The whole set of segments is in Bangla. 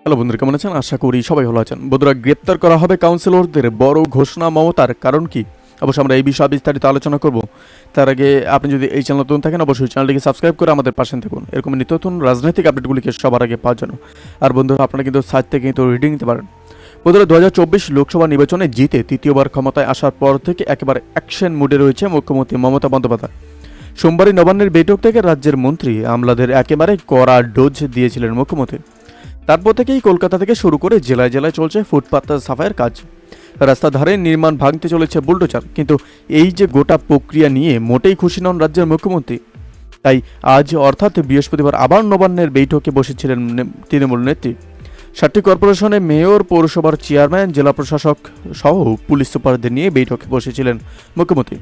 হ্যালো বন্ধুরা, কেমন আছেন? আশা করি সবাই ভালো আছেন। বন্ধুরা, গ্রেপ্তার করা হবে কাউন্সিলরদের, বড় ঘোষণা মমতার। কারণ কি? অবশ্যই আমরা এই বিষয়ে বিস্তারিত আলোচনা করব। তার আগে আপনি যদি এই চ্যানেল নতুন থাকেন, অবশ্যই চ্যানেলটিকে সাবস্ক্রাইব করে আমাদের পাশে থাকুন, এরকম নিত্য নতুন রাজনৈতিক আপডেটগুলিকে সবার আগে পাওয়ার জন্য। আর বন্ধুরা, আপনারা কিন্তু সাইট থেকে কিন্তু রিডিং নিতে পারেন। বন্ধুরা, 2024 লোকসভা নির্বাচনে জিতে তৃতীয়বার ক্ষমতায় আসার পর থেকে একেবারে অ্যাকশন মুডে রয়েছে মুখ্যমন্ত্রী মমতা বন্দ্যোপাধ্যায়। সোমবারই নবান্নের বৈঠক থেকে রাজ্যের মন্ত্রী আমলাদের একেবারে কড়া ডোজ দিয়েছিলেন মুখ্যমন্ত্রী। তারপর থেকেই কলকাতা থেকে শুরু করে জেলায় জেলায় চলছে ফুটপাত সাফাইয়ের কাজ। রাস্তার ধারে নির্মাণ ভাঙতে চলেছে বুলডোজার। কিন্তু এই যে গোটা প্রক্রিয়া নিয়ে মোটেই খুশি নন রাজ্যের মুখ্যমন্ত্রী। তাই আজ অর্থাৎ বৃহস্পতিবার আবার নবান্নের বৈঠকে বসেছিলেন তৃণমূল নেত্রী। 7টি কর্পোরেশনে মেয়র, পৌরসভার চেয়ারম্যান, জেলা প্রশাসক সহ পুলিশ সুপারদের নিয়ে বৈঠকে বসেছিলেন মুখ্যমন্ত্রী।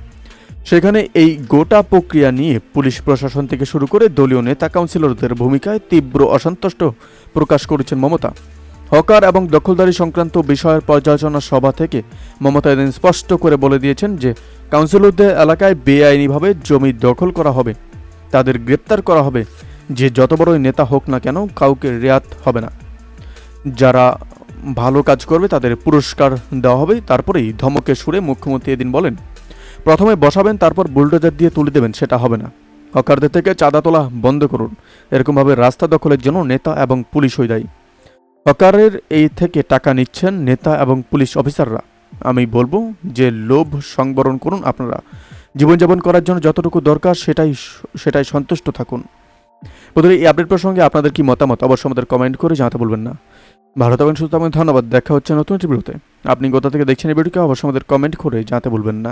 সেখানে এই গোটা প্রক্রিয়া নিয়ে পুলিশ প্রশাসন থেকে শুরু করে দলীয় নেতা কাউন্সিলরদের ভূমিকায় তীব্র অসন্তুষ্ট প্রকাশ করেছেন মমতা। হকার এবং দখলদারি সংক্রান্ত বিষয়ের পর্যালোচনা সভা থেকে মমতা এদিন স্পষ্ট করে বলে দিয়েছেন যে কাউন্সিলরদের এলাকায় বেআইনিভাবে জমি দখল করা হবে, তাদের গ্রেপ্তার করা হবে। যে যত বড়ই নেতা হোক না কেন, কাউকে রেয়াত হবে না। যারা ভালো কাজ করবে তাদের পুরস্কার দেওয়া হবে। তারপরেই ধমকে সুরে মুখ্যমন্ত্রী এদিন বলেন, প্রথমে বসাবেন, তারপর বুলডোজার দিয়ে তুলে দেবেন, সেটা হবে না। হকারদের থেকে চাঁদা তোলা বন্ধ করুন। এরকমভাবে রাস্তা দখলের জন্য নেতা এবং পুলিশই দায়ী। হকারের এই থেকে টাকা নিচ্ছেন নেতা এবং পুলিশ অফিসাররা। আমি বলবো যে লোভ সংবরণ করুন। আপনারা জীবনযাপন করার জন্য যতটুকু দরকার সেটাই সন্তুষ্ট থাকুন। বন্ধুরা, এই আপডেট প্রসঙ্গে আপনাদের কি মতামত অবশ্যই আমাদের কমেন্ট করে জানাতে বলবেন না। ভালো থাকবেন, সুস্থ থাকবেন, ধন্যবাদ। দেখা হচ্ছে নতুন একটি ভিডিওতে। আপনি কোথা থেকে দেখছেন এই ভিডিওকে অবশ্যই আমাদের কমেন্ট করে জানাতে বলবেন না।